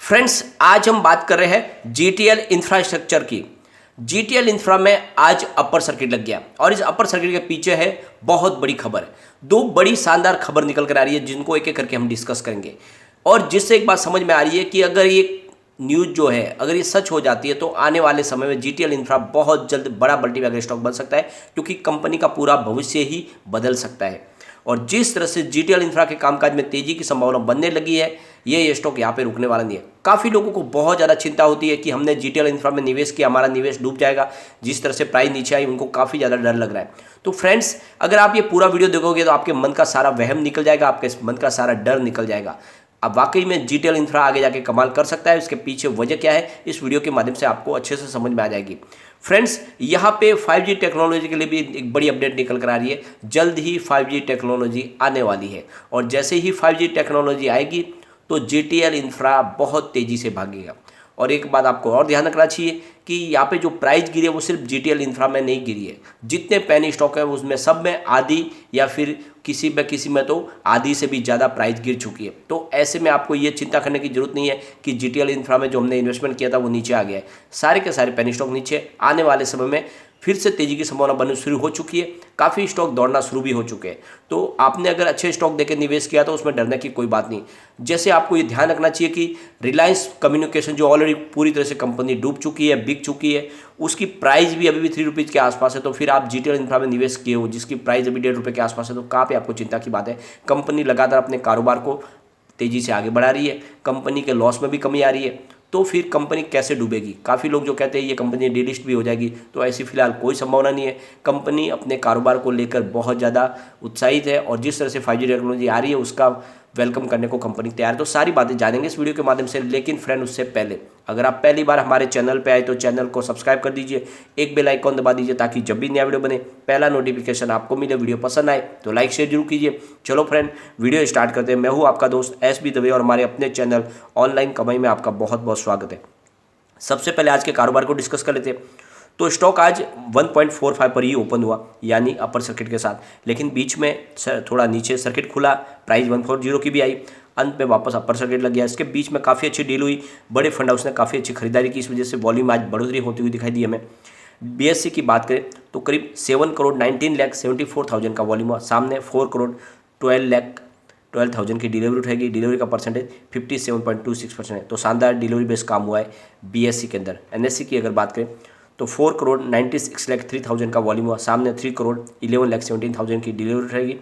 Friends, आज हम बात कर रहे हैं जीटीएल इंफ्रास्ट्रक्चर की। जीटीएल इंफ्रा में आज अपर सर्किट लग गया और इस अपर सर्किट के पीछे है बहुत बड़ी खबर। दो बड़ी शानदार खबर निकल कर आ रही है जिनको एक एक करके हम डिस्कस करेंगे और जिससे एक बात समझ में आ रही है कि अगर ये न्यूज़ जो है अगर ये सच हो जाती है तो आने वाले समय में जीटीएल इंफ्रा बहुत जल्द बड़ा मल्टीबैगर स्टॉक बन सकता है, क्योंकि कंपनी का पूरा भविष्य ही बदल सकता है। और जिस तरह से जीटीएल इंफ्रा के कामकाज में तेजी की संभावना बनने लगी है, ये स्टॉक यहाँ पे रुकने वाला नहीं है। काफ़ी लोगों को बहुत ज़्यादा चिंता होती है कि हमने जीटीएल इंफ्रा में निवेश किया, हमारा निवेश डूब जाएगा। जिस तरह से प्राइस नीचे आई उनको काफ़ी ज़्यादा डर लग रहा है। तो फ्रेंड्स, अगर आप ये पूरा वीडियो देखोगे तो आपके मन का सारा वहम निकल जाएगा, आपके मन का सारा डर निकल जाएगा। अब वाकई में जीटीएल इंफ्रा आगे जाके कमाल कर सकता है, इसके पीछे वजह क्या है इस वीडियो के माध्यम से आपको अच्छे से समझ में आ जाएगी। फ्रेंड्स, यहाँ पे 5G टेक्नोलॉजी के लिए भी एक बड़ी अपडेट निकल कर आ रही है। जल्द ही 5G टेक्नोलॉजी आने वाली है और जैसे ही 5G टेक्नोलॉजी आएगी तो जीटीएल इंफ्रा बहुत तेज़ी से भागेगा। और एक बात आपको और ध्यान रखना चाहिए कि यहाँ पे जो प्राइस गिरी है वो सिर्फ जीटीएल इंफ्रा में नहीं गिरी है। जितने पेनी स्टॉक है उसमें सब में आधी या फिर किसी में तो आधी से भी ज़्यादा प्राइस गिर चुकी है। तो ऐसे में आपको ये चिंता करने की जरूरत नहीं है कि जीटीएल इंफ्रा में जो हमने इन्वेस्टमेंट किया था वो नीचे आ गया है। सारे के सारे पेनी स्टॉक नीचे आने वाले समय में फिर से तेजी की संभावना बननी शुरू हो चुकी है। काफ़ी स्टॉक दौड़ना शुरू भी हो चुके हैं। तो आपने अगर अच्छे स्टॉक देकर निवेश किया तो उसमें डरने की कोई बात नहीं। जैसे आपको ये ध्यान रखना चाहिए कि रिलायंस कम्युनिकेशन जो ऑलरेडी पूरी तरह से कंपनी डूब चुकी है, बिक चुकी है, उसकी प्राइस भी अभी भी 3 रुपीज़ के आसपास है। तो फिर आप जीटीएल इंफ्रा में निवेश किए हो जिसकी प्राइस अभी 1.5 रुपये के आसपास है, तो कहाँ पे आपको चिंता की बात है। कंपनी लगातार अपने कारोबार को तेज़ी से आगे बढ़ा रही है, कंपनी के लॉस में भी कमी आ रही है। तो फिर कंपनी कैसे डूबेगी। काफ़ी लोग जो कहते हैं ये कंपनी डीलिस्ट भी हो जाएगी, तो ऐसी फिलहाल कोई संभावना नहीं है। कंपनी अपने कारोबार को लेकर बहुत ज़्यादा उत्साहित है और जिस तरह से 5G टेक्नोलॉजी आ रही है उसका वेलकम करने को कंपनी तैयार है। तो सारी बातें जानेंगे इस वीडियो के माध्यम से। लेकिन फ्रेंड, उससे पहले अगर आप पहली बार हमारे चैनल पे आए तो चैनल को सब्सक्राइब कर दीजिए, एक बेल आइकॉन दबा दीजिए ताकि जब भी नया वीडियो बने पहला नोटिफिकेशन आपको मिले। वीडियो पसंद आए तो लाइक शेयर जरूर कीजिए। चलो फ्रेंड, वीडियो स्टार्ट करते हैं। मैं हूँ आपका दोस्त SB दवे और हमारे अपने चैनल ऑनलाइन कमाई में आपका बहुत बहुत स्वागत है। सबसे पहले आज के कारोबार को डिस्कस कर लेते हैं। तो स्टॉक आज 1.45 पर ही ओपन हुआ, यानी अपर सर्किट के साथ, लेकिन बीच में थोड़ा नीचे सर्किट खुला, प्राइस 140 की भी आई, अंत में वापस अपर सर्किट लग गया। इसके बीच में काफ़ी अच्छी डील हुई, बड़े फंड हाउस ने काफ़ी अच्छी खरीदारी की, इस वजह से वॉल्यूम आज बढ़ोतरी होती हुई दिखाई दी हमें। BSE की बात करें तो करीब 7 करोड़ 19,74,000 का वॉल्यूम हुआ, सामने 4 करोड़ 12,000 की डिलीवरी उठाएगी। डिलीवरी का परसेंटेज 57.26% है। तो शानदार डिलीवरी बेस्ड काम हुआ है BSE के अंदर। NSE की अगर बात करें तो 4 करोड़ 96,03,000 का वॉल्यूम हुआ, सामने 3 करोड़ 11,17,000 की डिलीवरी रहेगी।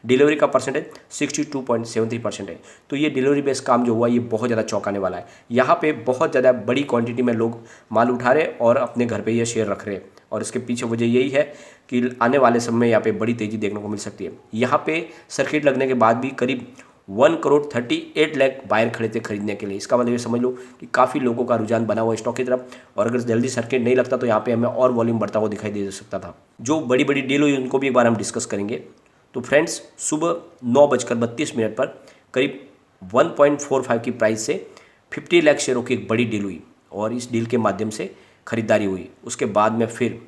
डिलीवरी का परसेंटेज 62.73% है। तो ये डिलीवरी बेस्ड काम जो हुआ ये बहुत ज़्यादा चौंकाने वाला है। यहाँ पे बहुत ज़्यादा बड़ी क्वांटिटी में लोग माल उठा रहे और अपने घर पे ये शेयर रख रहे हैं और इसके पीछे वजह यही है कि आने वाले समय में यहाँ पे बड़ी तेज़ी देखने को मिल सकती है। यहाँ पे सर्किट लगने के बाद भी करीब 1 करोड़ 38 लाख बायर खड़े थे खरीदने के लिए। इसका मतलब ये समझ लो कि काफ़ी लोगों का रुझान बना हुआ स्टॉक की तरफ, और अगर जल्दी सर्किट नहीं लगता तो यहाँ पे हमें और वॉल्यूम बढ़ता हुआ दिखाई दे सकता था। जो बड़ी बड़ी डील हुई उनको भी एक बार हम डिस्कस करेंगे। तो फ्रेंड्स, सुबह 9:32 पर करीब 1.45 की प्राइस से 50 लाख शेयरों की एक बड़ी डील हुई और इस डील के माध्यम से खरीदारी हुई। उसके बाद में फिर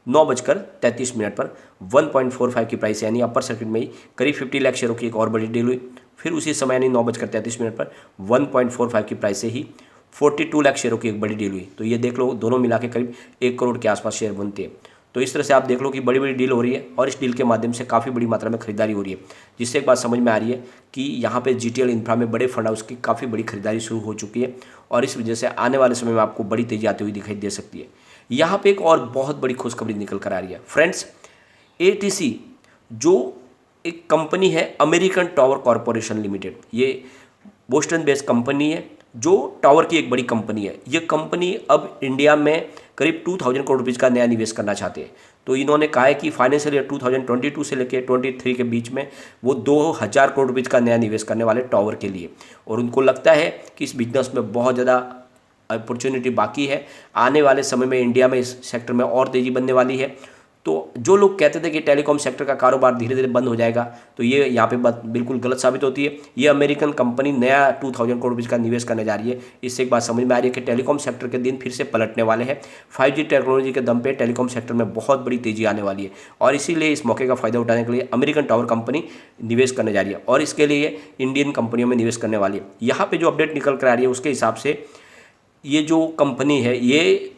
9:33 पर 1.45 की प्राइस यानी अपर सर्किट में ही करीब 50 लाख शेयरों की एक और बड़ी डील हुई। फिर उसी समय यानी 9:33 पर 1.45 की प्राइस से ही 42 लाख शेयरों की एक बड़ी डील हुई। तो ये देख लो, दोनों मिला के करीब 1 करोड़ के आसपास शेयर बनते हैं। तो इस तरह से आप देख लो कि बड़ी बड़ी डील हो रही है और इस डील के माध्यम से काफ़ी बड़ी मात्रा में खरीदारी हो रही है, जिससे एक बात समझ में आ रही है कि यहाँ पे जीटीएल इंफ्रा में बड़े फंड हाउस की काफ़ी बड़ी खरीदारी शुरू हो चुकी है और इस वजह से आने वाले समय में आपको बड़ी तेजी आती हुई दिखाई दे सकती है। यहाँ पे एक और बहुत बड़ी खुशखबरी निकल कर आ रही है फ्रेंड्स। ATC जो एक कंपनी है, अमेरिकन टावर कॉरपोरेशन लिमिटेड, ये बोस्टन बेस्ड कंपनी है जो टावर की एक बड़ी कंपनी है। ये कंपनी अब इंडिया में करीब 2000 करोड़ रुपीज़ का नया निवेश करना चाहते हैं। तो इन्होंने कहा है कि फाइनेंशियल ईयर 2022 से लेकर 23 के बीच में वो 2000 करोड़ रुपीज़ का नया निवेश करने वाले टावर के लिए, और उनको लगता है कि इस बिजनेस में बहुत ज़्यादा अपॉर्चुनिटी बाकी है। आने वाले समय में इंडिया में इस सेक्टर में और तेज़ी बनने वाली है। तो जो लोग कहते थे कि टेलीकॉम सेक्टर का कारोबार धीरे धीरे बंद हो जाएगा, तो ये यहाँ पे बात बिल्कुल गलत साबित होती है। ये अमेरिकन कंपनी नया 2000 करोड़ रुपये का निवेश करने जा रही है। इससे एक बात समझ में आ रही है कि टेलीकॉम सेक्टर के दिन फिर से पलटने वाले हैं। 5G टेक्नोलॉजी के दम पे टेलीकॉम सेक्टर में बहुत बड़ी तेजी आने वाली है और इसीलिए इस मौके का फायदा उठाने के लिए अमेरिकन टावर कंपनी निवेश करने जा रही है और इसके लिए इंडियन कंपनियों में निवेश करने वाली है। यहाँ पे जो अपडेट निकल कर आ रही है उसके हिसाब से ये जो कंपनी है, ये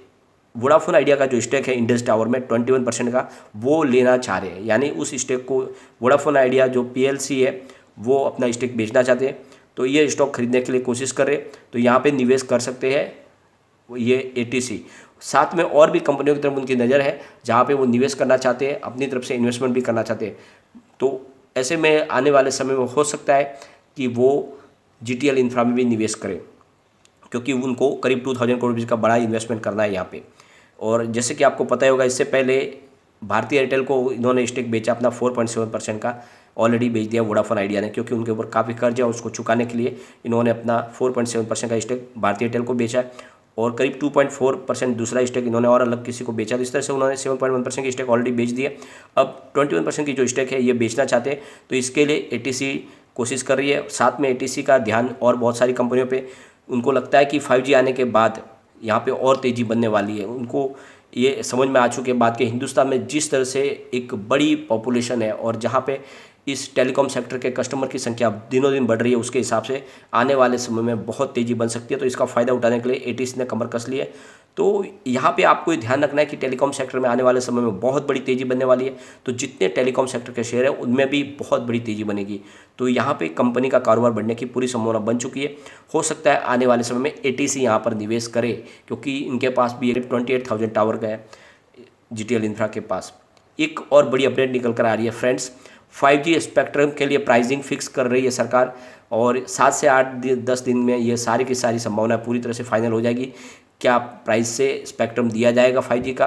वोडाफोन आइडिया का जो स्टेक है इंडस टावर में 21% का, वो लेना चाह रहे हैं। यानी उस स्टेक को वोडाफोन आइडिया जो PLC है वो अपना स्टेक बेचना चाहते हैं, तो ये स्टॉक खरीदने के लिए कोशिश कर रहे हैं। तो यहाँ पे निवेश कर सकते हैं ये ATC। साथ में और भी कंपनियों की तरफ उनकी नज़र है जहाँ पे वो निवेश करना चाहते हैं, अपनी तरफ से इन्वेस्टमेंट भी करना चाहते हैं। तो ऐसे में आने वाले समय में हो सकता है कि वो GTL इंफ्रा में भी निवेश करें, क्योंकि उनको करीब 2000 करोड़ रुपये का बड़ा इन्वेस्टमेंट करना है यहाँ पे। और जैसे कि आपको पता ही होगा, इससे पहले भारतीय एयरटेल को इन्होंने स्टेक बेचा अपना 4.7% का, ऑलरेडी बेच दिया वोडाफोन आइडिया ने, क्योंकि उनके ऊपर काफ़ी कर्ज है, उसको चुकाने के लिए इन्होंने अपना 4.7% का स्टेक भारतीय एयरटेल को बेचा है और करीब 2.4% दूसरा स्टेक इन्होंने और अलग किसी को बेचा। इस तरह से उन्होंने 7.1% की स्टेक ऑलरेडी बेच दी है। अब 21% की जो स्टेक है ये बेचना चाहते हैं, तो इसके लिए ATC कोशिश कर रही है। साथ में ATC का ध्यान और बहुत सारी कंपनियों पे, उनको लगता है कि 5G आने के बाद यहाँ पे और तेज़ी बनने वाली है। उनको ये समझ में आ चुके बात कि हिंदुस्तान में जिस तरह से एक बड़ी पॉपुलेशन है और जहाँ पे इस टेलीकॉम सेक्टर के कस्टमर की संख्या दिनों दिन बढ़ रही है, उसके हिसाब से आने वाले समय में बहुत तेज़ी बन सकती है। तो इसका फ़ायदा उठाने के लिए ATC ने कमर कस ली है। तो यहाँ पे आपको ये ध्यान रखना है कि टेलीकॉम सेक्टर में आने वाले समय में बहुत बड़ी तेज़ी बनने वाली है। तो जितने टेलीकॉम सेक्टर के शेयर है उनमें भी बहुत बड़ी तेज़ी बनेगी। तो यहाँ पे कंपनी का कारोबार बढ़ने की पूरी संभावना बन चुकी है। हो सकता है आने वाले समय में ATC यहाँ पर निवेश करे, क्योंकि इनके पास भी 28,000 टावर का है GTL इंफ्रा के पास। एक और बड़ी अपडेट निकल कर आ रही है फ्रेंड्स, 5G स्पेक्ट्रम के लिए प्राइसिंग फिक्स कर रही है सरकार और 7 से 10 दिन में ये सारी की सारी संभावना पूरी तरह से फाइनल हो जाएगी। क्या प्राइस से स्पेक्ट्रम दिया जाएगा 5G का,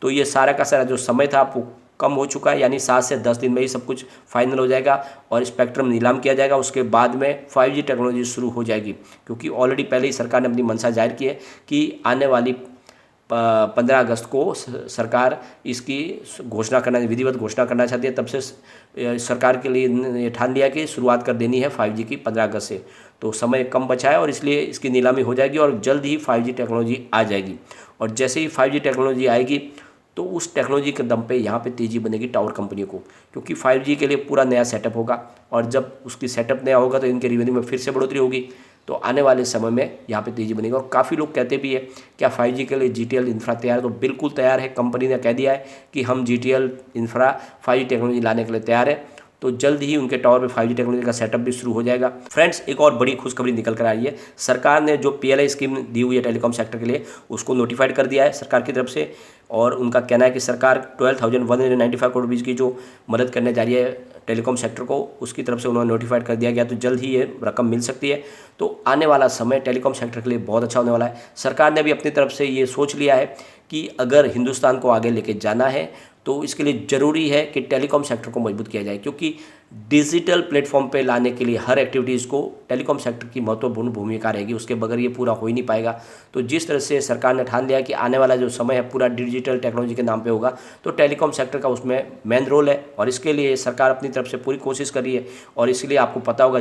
तो ये सारा का सारा जो समय था वो कम हो चुका है। यानी 7 से 10 दिन में ही सब कुछ फाइनल हो जाएगा और स्पेक्ट्रम नीलाम किया जाएगा। उसके बाद में 5G टेक्नोलॉजी शुरू हो जाएगी, क्योंकि ऑलरेडी पहले ही सरकार ने अपनी मंशा जाहिर की है कि आने वाली 15 अगस्त को सरकार इसकी घोषणा करना, विधिवत घोषणा करना चाहती है। तब से सरकार के लिए ठान लिया कि शुरुआत कर देनी है 5G की 15 अगस्त से। तो समय कम बचा है और इसलिए इसकी नीलामी हो जाएगी और जल्द ही 5G टेक्नोलॉजी आ जाएगी। और जैसे ही 5G टेक्नोलॉजी आएगी तो उस टेक्नोलॉजी के दम पे यहाँ पे तेज़ी बनेगी टावर कंपनियों को, क्योंकि 5G के लिए पूरा नया सेटअप होगा और जब उसकी सेटअप नया होगा तो इनके रेवेन्यू में फिर से बढ़ोतरी होगी। तो आने वाले समय में यहाँ पे तेज़ी बनेगी। और काफ़ी लोग कहते भी है क्या 5G के लिए GTL इंफ्रा तैयार है, तो बिल्कुल तैयार है। कंपनी ने कह दिया है कि हम GTL इंफ्रा 5G टेक्नोलॉजी लाने के लिए तैयार है। तो जल्द ही उनके टावर पे 5G टेक्नोलॉजी का सेटअप भी शुरू हो जाएगा। फ्रेंड्स, एक और बड़ी खुशखबरी निकल कर आ रही है। सरकार ने जो PLI स्कीम दी हुई है टेलीकॉम सेक्टर के लिए, उसको नोटिफाइड कर दिया है सरकार की तरफ से। और उनका कहना है कि सरकार 12,195 करोड़ रुपये की जो मदद करने जा रही है टेलीकॉम सेक्टर को, उसकी तरफ से उन्होंने नोटिफाइड कर दिया गया। तो जल्द ही ये रकम मिल सकती है। तो आने वाला समय टेलीकॉम सेक्टर के लिए बहुत अच्छा होने वाला है। सरकार ने भी अपनी तरफ से ये सोच लिया है कि अगर हिंदुस्तान को आगे लेके जाना है तो इसके लिए ज़रूरी है कि टेलीकॉम सेक्टर को मजबूत किया जाए, क्योंकि डिजिटल प्लेटफॉर्म पे लाने के लिए हर एक्टिविटीज़ को टेलीकॉम सेक्टर की महत्वपूर्ण भूमिका रहेगी। उसके बगैर ये पूरा हो ही नहीं पाएगा। तो जिस तरह से सरकार ने ठान लिया कि आने वाला जो समय है पूरा डिजिटल टेक्नोलॉजी के नाम पे होगा, तो टेलीकॉम सेक्टर का उसमें मेन रोल है और इसके लिए सरकार अपनी तरफ से पूरी कोशिश कर रही है। और इसलिए आपको पता होगा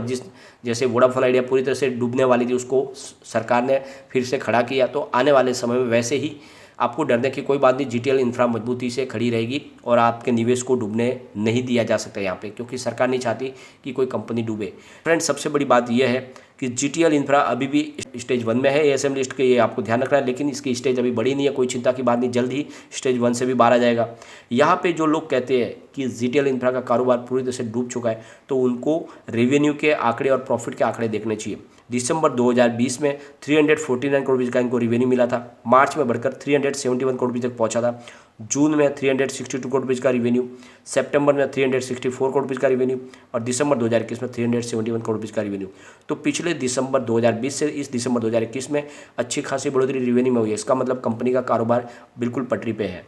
जैसे वोडाफोन आइडिया पूरी तरह से डूबने वाली थी, उसको सरकार ने फिर से खड़ा किया। तो आने वाले समय में वैसे ही आपको डरने की कोई बात नहीं, GTL इंफ्रा मजबूती से खड़ी रहेगी और आपके निवेश को डूबने नहीं दिया जा सकता यहाँ पे, क्योंकि सरकार नहीं चाहती कि कोई कंपनी डूबे। फ्रेंड्स, सबसे बड़ी बात यह है कि GTL इंफ्रा अभी भी स्टेज 1 में है ASM लिस्ट के, ये आपको ध्यान रखना है। लेकिन इसकी स्टेज अभी बड़ी नहीं है, कोई चिंता की बात नहीं, जल्द ही स्टेज 1 से भी बाहर आ जाएगा। यहाँ पे जो लोग कहते हैं कि GTL इंफ्रा का कारोबार पूरी तरह से डूब चुका है, तो उनको रेवेन्यू के आंकड़े और प्रॉफिट के आंकड़े देखने चाहिए। दिसंबर 2020 में 349 करोड़ रुपये का इनको रेवेन्यू मिला था। मार्च में बढ़कर 371 करोड़ रुपये तक पहुंचा था। जून में 362 करोड़ रुपये का रेवेन्यू, सितंबर में 364 करोड़ रुपये का रेवेन्यू और दिसंबर 2021 में 371 करोड़ रुपये का रेवेन्यू। तो पिछले दिसंबर 2020 से इस दिसंबर 2021 में अच्छी खासी बढ़ोतरी रेवेन्यू में हुई है। इसका मतलब कंपनी का कारोबार बिल्कुल पटरी पे है।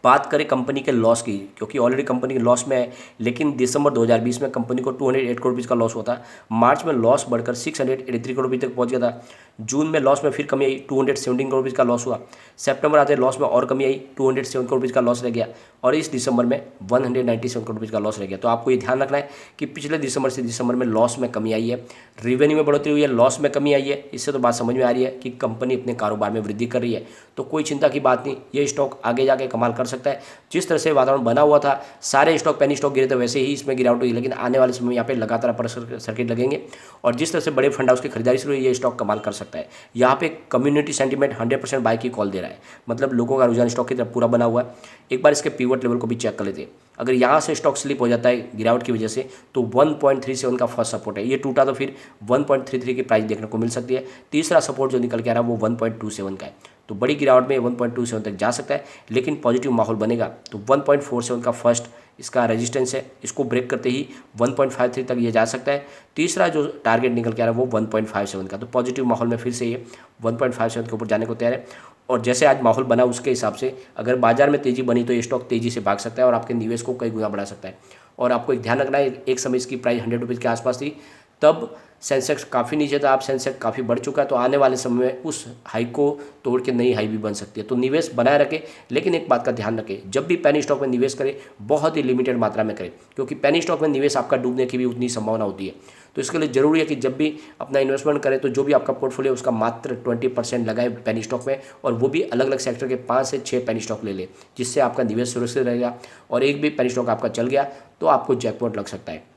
बात करें कंपनी के लॉस की, क्योंकि ऑलरेडी कंपनी के लॉस में है, लेकिन दिसंबर 2020 में कंपनी को 208 करोड़ रुपये का लॉस हुआ था। मार्च में लॉस बढ़कर 683 करोड़ रुपये तक पहुंच गया था। जून में लॉस में फिर कमी आई, 217 करोड़ रुपये का लॉस हुआ। सितंबर आते लॉस में और कमी आई, 207 करोड़ रुपये का लॉस रह गया, और इस दिसंबर में 197 करोड़ रुपये का लॉस रह गया। तो आपको ये ध्यान रखना है कि पिछले दिसंबर से दिसंबर में लॉस में कमी आई है, रेवेन्यू में बढ़ोतरी हुई है, लॉस में कमी आई है। इससे तो बात समझ में आ रही है कि कंपनी अपने कारोबार में वृद्धि कर रही है। तो कोई चिंता की बात नहीं, ये स्टॉक आगे जाके कमाल कर सकता है। जिस तरह से वातावरण बना हुआ था, सारे स्टॉक पेनी स्टॉक गिरे थे, वैसे ही इसमें गिरावट हुई, लेकिन आने वाले समय में यहाँ पे लगातार अपर सर्किट लगेंगे, और जिस तरह से बड़े फंड हाउस की खरीदारी शुरू हुई, ये स्टॉक कमाल कर सकता है। यहाँ पे कम्युनिटी सेंटीमेंट 100% बाय की कॉल दे रहा है, मतलब लोगों का रुझान स्टॉक की तरफ पूरा बना हुआ है। एक बार इसके पिवट लेवल को भी चेक कर लेते हैं। अगर यहाँ से स्टॉक स्लिप हो जाता है गिरावट की वजह से, तो 1.37 का फर्स्ट सपोर्ट है, ये टूटा तो फिर 1.33 की प्राइस देखने को मिल सकती है। तीसरा सपोर्ट जो निकल के आ रहा है वो 1.27 का है, तो बड़ी गिरावट में 1.27 तक जा सकता है, लेकिन पॉजिटिव माहौल बनेगा तो 1.47 का फर्स्ट इसका रेजिस्टेंस है, इसको ब्रेक करते ही 1.53 तक ये जा सकता है। तीसरा जो टारगेट निकल के आ रहा है वो 1.57 का, तो पॉजिटिव माहौल में फिर से ये 1.57 के ऊपर जाने को तैयार है। और जैसे आज माहौल बना उसके हिसाब से अगर बाजार में तेजी बनी तो ये स्टॉक तेजी से भाग सकता है और आपके निवेश को कई गुना बढ़ा सकता है। और आपको एक ध्यान रखना है, एक समय इसकी प्राइस 100 रुपीज़ के आसपास थी, तब सेंसेक्स काफ़ी नीचे था, अब सेंसेक्स काफ़ी बढ़ चुका है, तो आने वाले समय में उस हाई को तोड़ के नई हाई भी बन सकती है। तो निवेश बनाए रखें, लेकिन एक बात का ध्यान रखें, जब भी पेनी स्टॉक में निवेश करें बहुत ही लिमिटेड मात्रा में करें, क्योंकि पेनी स्टॉक में निवेश आपका डूबने की भी उतनी संभावना होती है। तो इसके लिए ज़रूरी है कि जब भी अपना इन्वेस्टमेंट करें तो जो भी आपका पोर्टफोलियो उसका मात्र 20% लगाए पेनी स्टॉक में, और वो भी अलग अलग सेक्टर के 5 से 6 पेनी स्टॉक ले लें, जिससे आपका निवेश सुरक्षित रहेगा। और एक भी पेनी स्टॉक आपका चल गया तो आपको जैकपॉट लग सकता है।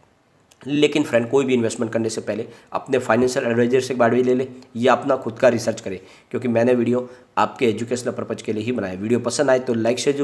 लेकिन फ्रेंड, कोई भी इन्वेस्टमेंट करने से पहले अपने फाइनेंशियल एडवाइजर से बात भी ले ले, या अपना खुद का रिसर्च करें, क्योंकि मैंने वीडियो आपके एजुकेशनल पर्पज़ के लिए ही बनाया। वीडियो पसंद आए तो लाइक शेयर